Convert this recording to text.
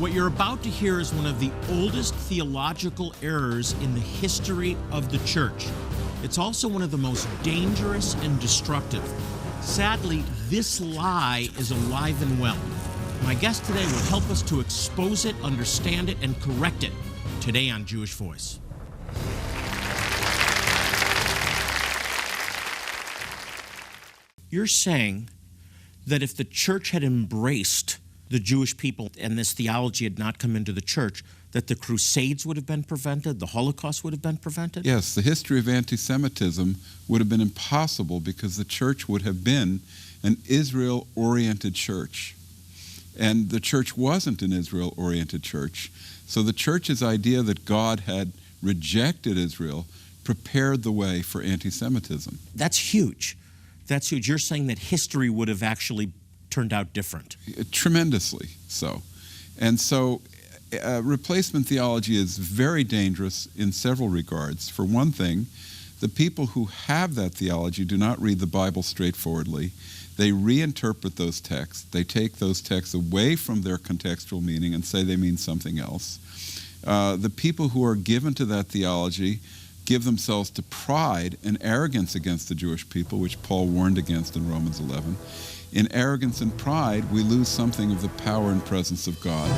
What you're about to hear is one of the oldest theological errors in the history of the church. It's also one of the most dangerous and destructive. Sadly, this lie is alive and well. My guest today will help us to expose it, understand it, and correct it. Today on Jewish Voice. You're saying that if the church had embraced the Jewish people and this theology had not come into the church, that the Crusades would have been prevented, the Holocaust would have been prevented? Yes, the history of anti-Semitism would have been impossible because the church would have been an Israel-oriented church. And the church wasn't an Israel-oriented church. So the church's idea that God had rejected Israel prepared the way for anti-Semitism. That's huge. That's huge. You're saying that history would have actually turned out different. Tremendously so. And so replacement theology is very dangerous in several regards. For one thing, the people who have that theology do not read the Bible straightforwardly. They reinterpret those texts. They take those texts away from their contextual meaning and say they mean something else. The people who are given to that theology give themselves to pride and arrogance against the Jewish people, which Paul warned against in Romans 11. In arrogance and pride, we lose something of the power and presence of God.